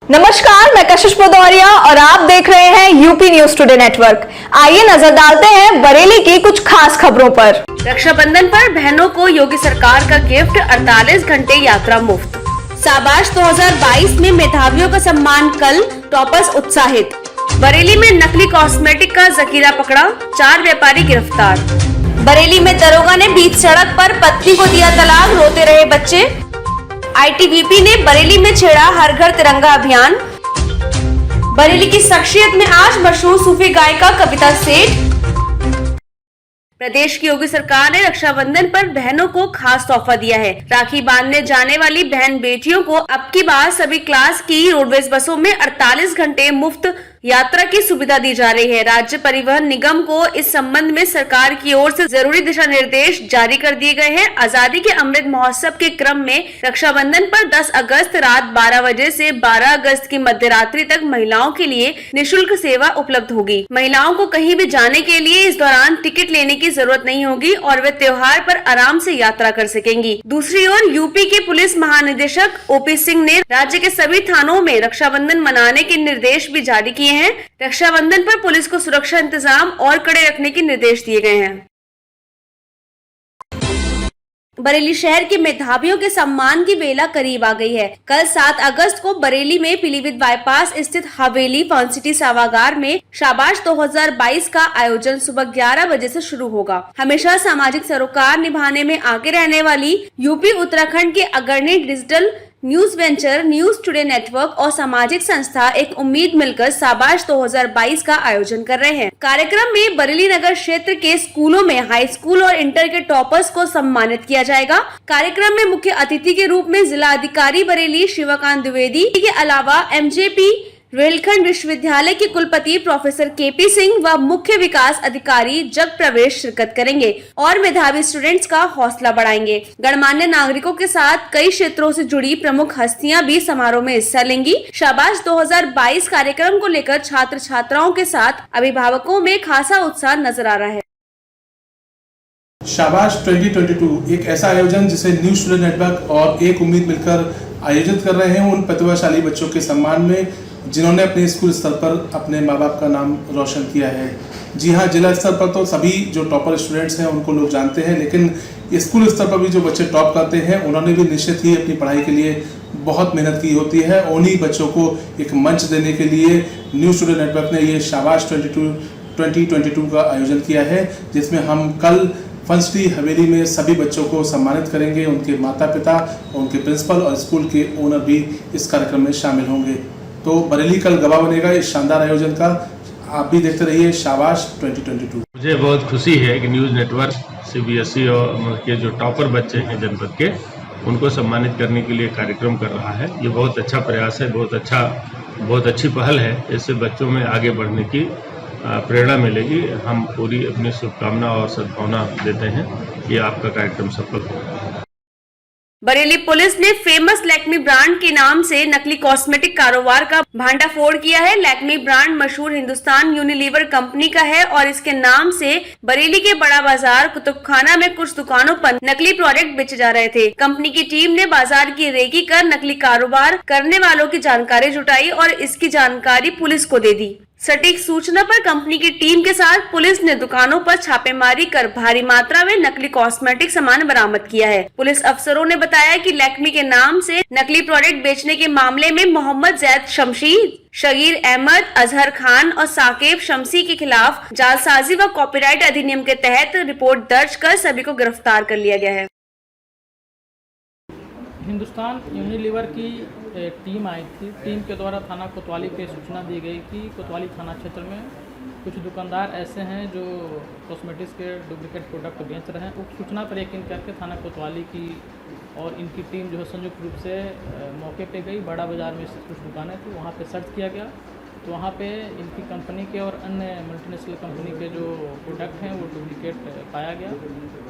नमस्कार, मैं कशिश भदौरिया और आप देख रहे हैं यूपी न्यूज टुडे नेटवर्क। आइए नजर डालते हैं बरेली की कुछ खास खबरों पर। रक्षाबंधन पर बहनों को योगी सरकार का गिफ्ट, 48 घंटे यात्रा मुफ्त। शाबाश 2022 में मेधावियों का सम्मान कल, टॉपर्स उत्साहित। बरेली में नकली कॉस्मेटिक का जखीरा पकड़ा, 4 व्यापारी गिरफ्तार। बरेली में दरोगा ने बीच सड़क पर पत्नी को दिया तलाक, रोते रहे बच्चे। आईटीबीपी ने बरेली में छेड़ा हर घर तिरंगा अभियान। बरेली की शख्सियत में आज मशहूर सूफी गायिका कविता सेठ। प्रदेश की योगी सरकार ने रक्षाबंधन पर बहनों को खास तोहफा दिया है। राखी बांधने जाने वाली बहन बेटियों को अब की बार सभी क्लास की रोडवेज बसों में 48 घंटे मुफ्त यात्रा की सुविधा दी जा रही है। राज्य परिवहन निगम को इस संबंध में सरकार की ओर से जरूरी दिशा निर्देश जारी कर दिए गए हैं। आजादी के अमृत महोत्सव के क्रम में रक्षाबंधन पर 10 अगस्त रात 12 बजे से 12 अगस्त की मध्य रात्रि तक महिलाओं के लिए निःशुल्क सेवा उपलब्ध होगी। महिलाओं को कहीं भी जाने के लिए इस दौरान टिकट लेने की जरूरत नहीं होगी और वे त्योहार पर आराम से यात्रा कर सकेंगी। दूसरी ओर यूपी के पुलिस महानिदेशक ओपी सिंह ने राज्य के सभी थानों में रक्षाबंधन मनाने के निर्देश भी जारी किए हैं। रक्षाबंधन पर पुलिस को सुरक्षा इंतजाम और कड़े रखने के निर्देश दिए गए हैं। बरेली शहर के मेधावियों के सम्मान की बेला करीब आ गई है। कल 7 अगस्त को बरेली में पीलीभीत बाईपास स्थित हवेली फन सिटी सभागार में शाबाश 2022 का आयोजन सुबह 11 बजे से शुरू होगा। हमेशा सामाजिक सरोकार निभाने में आगे रहने वाली यूपी उत्तराखंड के अग्रणी digital news venture, news today network और सामाजिक संस्था एक उम्मीद मिलकर शाबाश 2022 का आयोजन कर रहे हैं। कार्यक्रम में बरेली नगर क्षेत्र के स्कूलों में हाई स्कूल और इंटर के टॉपर्स को सम्मानित किया जाएगा। कार्यक्रम में मुख्य अतिथि के रूप में जिला अधिकारी बरेली शिवकांत द्विवेदी के अलावा एमजेपी रेलखंड विश्वविद्यालय के कुलपति प्रोफेसर केपी सिंह व मुख्य विकास अधिकारी जग प्रवेश शिरकत करेंगे और मेधावी स्टूडेंट्स का हौसला बढ़ाएंगे। गणमान्य नागरिकों के साथ कई क्षेत्रों से जुड़ी प्रमुख हस्तियां भी समारोह में हिस्सा लेंगी। शाबाश 2022 कार्यक्रम को लेकर छात्र छात्राओं के साथ अभिभावकों में खासा उत्साह नजर आ रहा है। शाबाश 2022 एक ऐसा आयोजन जिसे न्यूज टुडे नेटवर्क और एक उम्मीद मिलकर आयोजित कर रहे हैं उन प्रतिभाशाली बच्चों के सम्मान में जिन्होंने अपने स्कूल स्तर पर अपने माँ बाप का नाम रोशन किया है। जी हाँ, जिला स्तर पर तो सभी जो टॉपर स्टूडेंट्स हैं उनको लोग जानते हैं, लेकिन स्कूल स्तर पर भी जो बच्चे टॉप करते हैं उन्होंने भी निश्चित ही अपनी पढ़ाई के लिए बहुत मेहनत की होती है। उन्हीं बच्चों को एक मंच देने के लिए न्यूज़ टुडे नेटवर्क ने ये शाबाश 2022 का आयोजन किया है, जिसमें हम कल फन सिटी हवेली में सभी बच्चों को सम्मानित करेंगे। उनके माता पिता, उनके प्रिंसिपल और स्कूल के ओनर भी इस कार्यक्रम में शामिल होंगे। तो बरेली कल गवाह बनेगा इस शानदार आयोजन का। आप भी देखते रहिए शाबाश 2022। मुझे बहुत खुशी है कि न्यूज़ नेटवर्क सीबीएसई और के जो टॉपर बच्चे हैं जनपद के, उनको सम्मानित करने के लिए कार्यक्रम कर रहा है। ये बहुत अच्छा प्रयास है, बहुत अच्छी पहल है। इससे बच्चों में आगे बढ़ने की प्रेरणा मिलेगी। हम पूरी अपनी शुभकामना और सद्भावना देते हैं कि आपका कार्यक्रम सफल हो। बरेली पुलिस ने फेमस लैक्मी ब्रांड के नाम से नकली कॉस्मेटिक कारोबार का भांडाफोड़ किया है। लैक्मी ब्रांड मशहूर हिंदुस्तान यूनिलीवर कंपनी का है और इसके नाम से बरेली के बड़ा बाजार कुतुबखाना में कुछ दुकानों पर नकली प्रोडक्ट बेचे जा रहे थे। कंपनी की टीम ने बाजार की रेकी कर नकली कारोबार करने वालों की जानकारी जुटाई और इसकी जानकारी पुलिस को दे दी। सटीक सूचना पर कंपनी की टीम के साथ पुलिस ने दुकानों पर छापेमारी कर भारी मात्रा में नकली कॉस्मेटिक सामान बरामद किया है। पुलिस अफसरों ने बताया कि लैक्मी के नाम से नकली प्रोडक्ट बेचने के मामले में मोहम्मद जैद शमशी, शगीर अहमद, अजहर खान और साकेब शमसी के खिलाफ जालसाजी व कॉपीराइट अधिनियम के तहत रिपोर्ट दर्ज कर सभी को गिरफ्तार कर लिया गया है। हिंदुस्तान यूनिलीवर की एक टीम आई थी। टीम के द्वारा थाना कोतवाली पे सूचना दी गई कि कोतवाली थाना क्षेत्र में कुछ दुकानदार ऐसे हैं जो कॉस्मेटिक्स के डुप्लीकेट प्रोडक्ट बेच रहे हैं। उक्त सूचना पर यकीन करके थाना कोतवाली की और इनकी टीम जो है संयुक्त रूप से मौके पे गई। बड़ा बाज़ार में कुछ दुकानें थी, वहाँ पे सर्च किया गया तो वहाँ पे इनकी कंपनी के और अन्य मल्टीनेशनल कंपनी के जो प्रोडक्ट हैं वो डुप्लीकेट पाया गया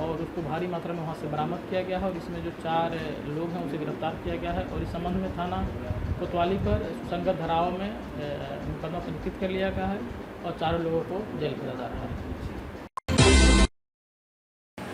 और उसको भारी मात्रा में वहाँ से बरामद किया गया है और इसमें जो 4 लोग हैं उसे गिरफ्तार किया गया है और इस संबंध में थाना कोतवाली पर सुसंगत धाराओं में मुकदमा पंजीकृत कर लिया गया है और 4 लोगों को जेल भेजा जा रहा है।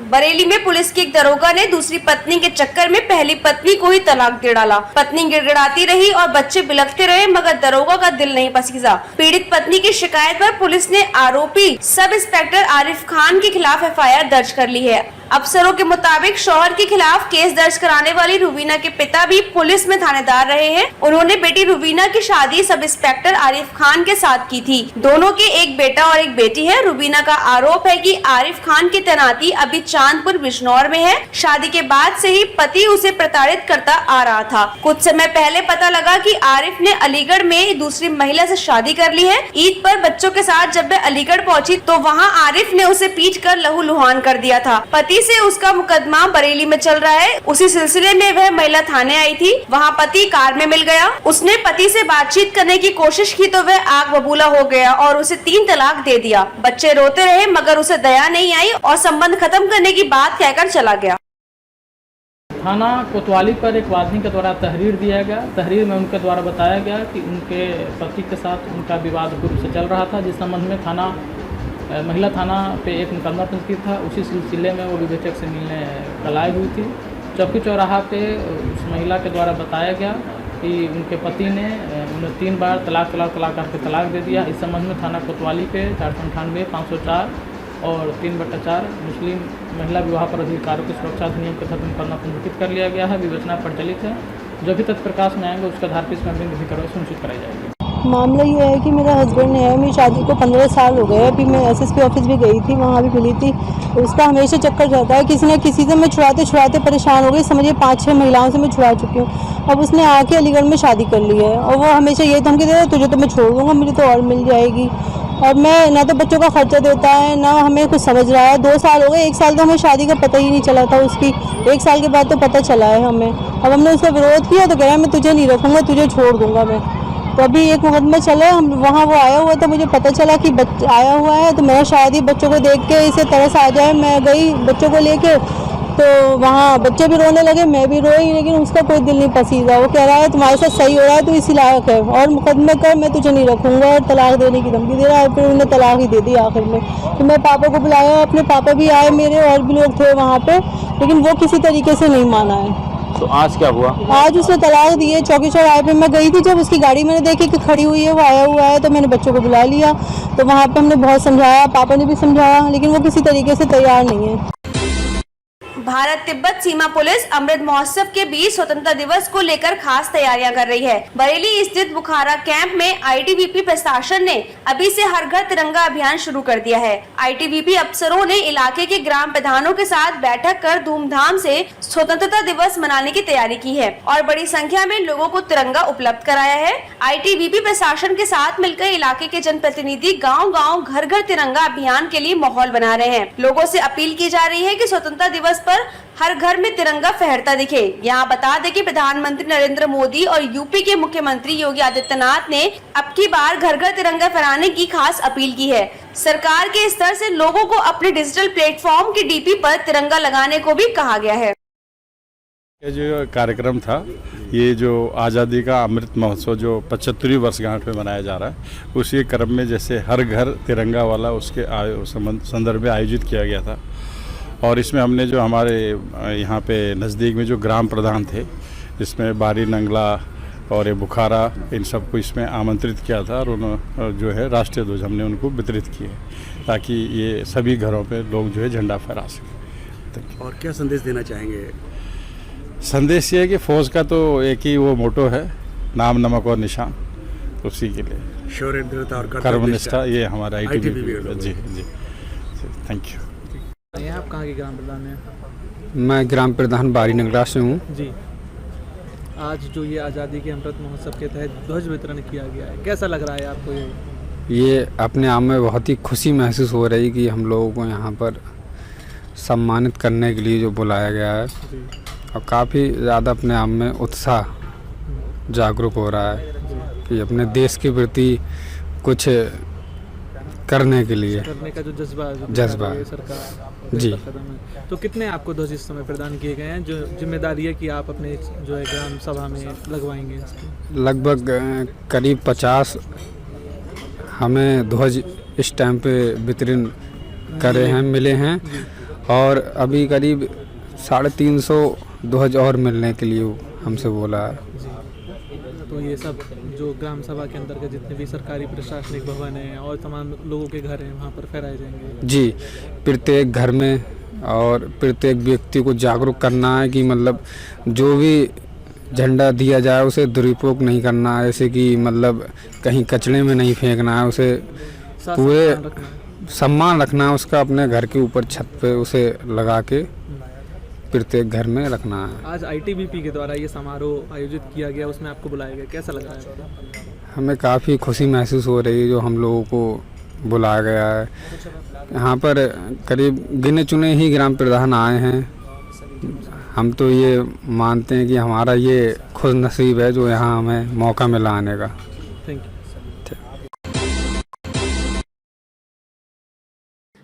बरेली में पुलिस की एक दरोगा ने दूसरी पत्नी के चक्कर में पहली पत्नी को ही तलाक दे डाला। पत्नी गिड़गिड़ाती रही और बच्चे बिलखते रहे, मगर दरोगा का दिल नहीं पसीजा। पीड़ित पत्नी की शिकायत पर पुलिस ने आरोपी सब इंस्पेक्टर आरिफ खान के खिलाफ एफआईआर दर्ज कर ली है। अफसरों के मुताबिक शौहर के खिलाफ केस दर्ज कराने वाली रुबीना के पिता भी पुलिस में थानेदार रहे हैं। उन्होंने बेटी रुबीना की शादी सब इंस्पेक्टर आरिफ खान के साथ की थी। दोनों के एक बेटा और एक बेटी है। रुबीना का आरोप है कि आरिफ खान की तैनाती अभी चांदपुर बिजनौर में है। शादी के बाद से ही पति उसे प्रताड़ित करता आ रहा था। कुछ समय पहले पता लगा कि आरिफ ने अलीगढ़ में दूसरी महिला से शादी कर ली है। ईद पर बच्चों के साथ जब वह अलीगढ़ पहुंची तो वहां आरिफ ने उसे पीट कर लहूलुहान कर दिया था। पति से उसका मुकदमा बरेली में चल रहा है। उसी सिलसिले में वह महिला थाने आई थी। वहां पति कार में मिल गया। उसने पति से बातचीत करने की कोशिश की तो वह आग बबूला हो गया और उसे 3 तलाक दे दिया। बच्चे रोते रहे मगर उसे दया नहीं आई और संबंध खत्म करने की बात कहकर चला गया। थाना कोतवाली पर एक वादी के द्वारा तहरीर दिया गया। तहरीर में उनके द्वारा बताया गया कि उनके पति के साथ उनका विवाद पूर्व से चल रहा था, जिस संबंध में महिला थाना पे एक मुकदमा पंजीकृत था। उसी सिलसिले में वो विवेचक से मिलने कल आई हुई थी। चौकी चौराहा पे उस महिला के द्वारा बताया गया कि उनके पति ने उन्हें 3 बार तलाक करके तलाक दे दिया। इस संबंध में थाना कोतवाली पे 498, 504 और 3/4 मुस्लिम महिला विवाह पर अधिकारों की सुरक्षा अधिनियम के तहत मुकदमा पंजीकृत कर लिया गया है। विवेचना प्रचलित है। जो भी तथ्य प्रकाश में आएंगे उसके आधार पर इसमें अग्रिम विधि कार्रवाई सुनिश्चित कराई जाएगी। मामला ये है कि मेरा हस्बैंड है, मेरी शादी को 15 साल हो गए। अभी मैं एसएसपी ऑफिस भी गई थी, वहाँ भी मिली थी। उसका हमेशा चक्कर रहता है, किसी न किसी से मैं छुड़ाते परेशान हो गई। समझिए 5-6 महिलाओं से मैं छुड़ा चुकी हूँ। अब उसने आके अलीगढ़ में शादी कर ली है और वो हमेशा ये धमकी दे रहा है, तुझे तो मैं छोड़ दूँगा, मुझे तो और मिल जाएगी। और मैं ना तो बच्चों का खर्चा देता है, ना हमें कुछ समझ रहा है। 2 साल हो गए, 1 साल तो हमें शादी का पता ही नहीं चला था उसकी। 1 साल के बाद तो पता चला है हमें। अब हमने उसका विरोध किया तो कह रहा है मैं तुझे नहीं रखूँगा, तुझे छोड़ दूँगा मैं। तो अभी एक मुकदमा चला है, हम वहाँ वो आया हुआ था, मुझे पता चला कि आया हुआ है। तो मैं शायद ही बच्चों को देख के इसे तरस आ जाए। मैं गई बच्चों को लेके, तो वहाँ बच्चे भी रोने लगे, मैं भी रोई, लेकिन उसका कोई दिल नहीं पसीजा। वो कह रहा है तुम्हारे साथ सही हो रहा है, तो इसी लायक है और मुकदमे कर, मैं तुझे नहीं रखूँगा, और तलाक देने की धमकी दे रहा है। फिर उन्होंने तलाक ही दे दी आखिर में। तो मैं पापा को बुलाया, अपने पापा भी आए मेरे, और भी लोग थे वहाँ पे, लेकिन वो किसी तरीके से नहीं माना है। तो आज क्या हुआ? आज उसने तलाक दिए। चौकी चौराहे पे मैं गई थी, जब उसकी गाड़ी मैंने देखी कि खड़ी हुई है, वो आया हुआ है, तो मैंने बच्चों को बुला लिया। तो वहाँ पे हमने बहुत समझाया, पापा ने भी समझाया, लेकिन वो किसी तरीके से तैयार नहीं है। भारत तिब्बत सीमा पुलिस अमृत महोत्सव के बीच स्वतंत्रता दिवस को लेकर खास तैयारियां कर रही है। बरेली स्थित बुखारा कैंप में आईटीबीपी प्रशासन ने अभी से हर घर तिरंगा अभियान शुरू कर दिया है। आईटीबीपी अफसरों ने इलाके के ग्राम प्रधानों के साथ बैठक कर धूमधाम से स्वतंत्रता दिवस मनाने की तैयारी की है और बड़ी संख्या में लोगों को तिरंगा उपलब्ध कराया है। आईटीबीपी प्रशासन के साथ मिलकर इलाके के जनप्रतिनिधि गाँव-गाँव घर-घर तिरंगा अभियान के लिए माहौल बना रहे हैं। लोगों से अपील की जा रही है कि स्वतंत्रता दिवस पर हर घर में तिरंगा फहरता दिखे। यहाँ बता दें कि प्रधानमंत्री नरेंद्र मोदी और यूपी के मुख्यमंत्री योगी आदित्यनाथ ने अब की बार घर घर तिरंगा फहराने की खास अपील की है। सरकार के स्तर से लोगों को अपने डिजिटल प्लेटफॉर्म की डीपी पर तिरंगा लगाने को भी कहा गया है। ये जो कार्यक्रम था, ये जो आज़ादी का अमृत महोत्सव जो 75वीं वर्षगांठ में मनाया जा रहा है, उसी क्रम में जैसे हर घर तिरंगा वाला उसके संदर्भ में आयोजित किया गया था। और इसमें हमने जो हमारे यहाँ पे नज़दीक में जो ग्राम प्रधान थे, इसमें बारी नंगला और ये बुखारा, इन सबको इसमें आमंत्रित किया था और उन्होंने जो है राष्ट्रीय ध्वज हमने उनको वितरित किए ताकि ये सभी घरों पे लोग जो है झंडा फहरा सकें। और क्या संदेश देना चाहेंगे? संदेश ये है कि फौज का तो एक ही वो मोटो है, नाम नमक और निशान, उसी के लिए शौर्य, दृढ़ता और कर्मनिष्ठा, ये हमारा आईटीबीपी। जी जी, थैंक यू। ये आप कहाँ के ग्राम प्रधान हैं? मैं ग्राम प्रधान बारी नंगला से हूँ। जी, आज जो ये आज़ादी के अमृत महोत्सव के तहत ध्वज वितरण किया गया है, कैसा लग रहा है आपको? ये अपने आप में बहुत ही खुशी महसूस हो रही कि हम लोगों को यहाँ पर सम्मानित करने के लिए जो बुलाया गया है, और काफ़ी ज़्यादा अपने आप में उत्साह जागरूक हो रहा है कि अपने देश के प्रति कुछ करने के लिए करने का जो जज्बा है सरकार जी। तो कितने आपको ध्वज इस समय प्रदान किए गए हैं, जो जिम्मेदारी है कि आप अपने जो है ग्राम सभा में लगवाएंगे? लगभग करीब 50 हमें ध्वज इस टाइम पे वितरण करे हैं, मिले हैं। और अभी करीब 350 और मिलने के लिए हमसे बोला है। तो ये सब जो ग्राम सभा के अंतर्गत जितने भी सरकारी प्रशासनिक भवन हैं और तमाम लोगों के घर हैं वहाँ पर फहराए जाएंगे। जी, प्रत्येक घर में और प्रत्येक व्यक्ति को जागरूक करना है कि मतलब जो भी झंडा दिया जाए उसे दुरुपयोग नहीं करना है, ऐसे कि मतलब कहीं कचरे में नहीं फेंकना है, उसे पूरे सम्मान रखना है उसका, अपने घर के ऊपर छत पे उसे लगा के प्रत्येक घर में रखना है। आज ITBP के द्वारा ये समारोह आयोजित किया गया, उसमें आपको बुलाया गया, कैसा लग रहा है आपको? हमें काफ़ी खुशी महसूस हो रही है जो हम लोगों को बुलाया गया है। यहाँ पर करीब गिने चुने ही ग्राम प्रधान आए हैं। हम तो ये मानते हैं कि हमारा ये खुश नसीब है जो यहाँ हमें मौका मिला आने का। Thank you.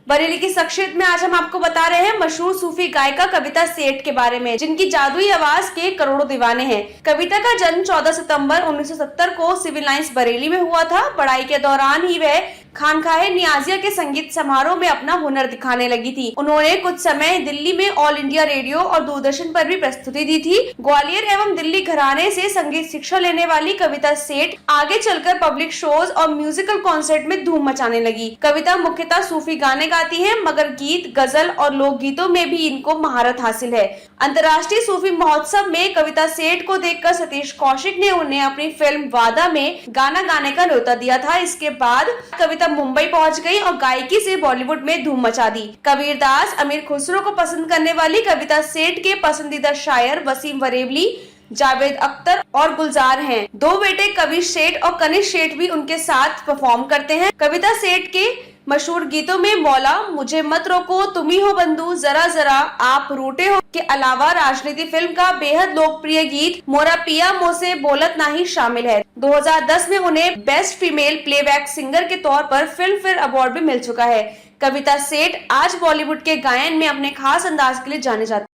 बरेली की शख्सियत में आज हम आपको बता रहे हैं मशहूर सूफी गायिका कविता सेठ के बारे में, जिनकी जादुई आवाज के करोड़ों दीवाने हैं। कविता का जन्म 14 सितंबर 1970 को सिविल लाइंस बरेली में हुआ था। पढ़ाई के दौरान ही वह खानकाहे नियाजिया के संगीत समारोह में अपना हुनर दिखाने लगी थी। उन्होंने कुछ समय दिल्ली में ऑल इंडिया रेडियो और दूरदर्शन पर भी प्रस्तुति दी थी। ग्वालियर एवं दिल्ली घराने से संगीत शिक्षा लेने वाली कविता सेठ आगे चलकर पब्लिक शोज और म्यूजिकल कॉन्सर्ट में धूम मचाने लगी। कविता मुख्यतः सूफी गाने गाती है, मगर गीत, गजल और लोकगीतों में भी इनको महारत हासिल है। अंतर्राष्ट्रीय सूफी महोत्सव में कविता सेठ को देखकर सतीश कौशिक ने उन्हें अपनी फिल्म वादा में गाना गाने का न्योता दिया था। इसके बाद कविता मुंबई पहुंच गई और गायकी से बॉलीवुड में धूम मचा दी। कबीर दास, अमीर खुसरो को पसंद करने वाली कविता सेठ के पसंदीदा शायर वसीम वरेवली, जावेद अख्तर और गुलजार हैं। दो बेटे कबीर सेठ और कनिष्क सेठ भी उनके साथ परफॉर्म करते हैं। कविता सेठ के मशहूर गीतों में मौला, मुझे मत रोको, तुम ही हो बंधु, जरा जरा, आप रूठे हो के अलावा राजनीति फिल्म का बेहद लोकप्रिय गीत मोरा पिया मोसे बोलत नाही शामिल है। 2010 में उन्हें बेस्ट फीमेल प्लेबैक सिंगर के तौर पर फिल्म फेयर अवार्ड भी मिल चुका है। कविता सेठ आज बॉलीवुड के गायन में अपने खास अंदाज के लिए जाने जाते हैं।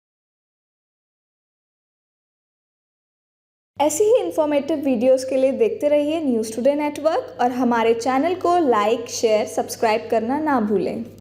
ऐसी ही इंफॉर्मेटिव वीडियोस के लिए देखते रहिए न्यूज़ टुडे नेटवर्क और हमारे चैनल को लाइक, शेयर, सब्सक्राइब करना ना भूलें।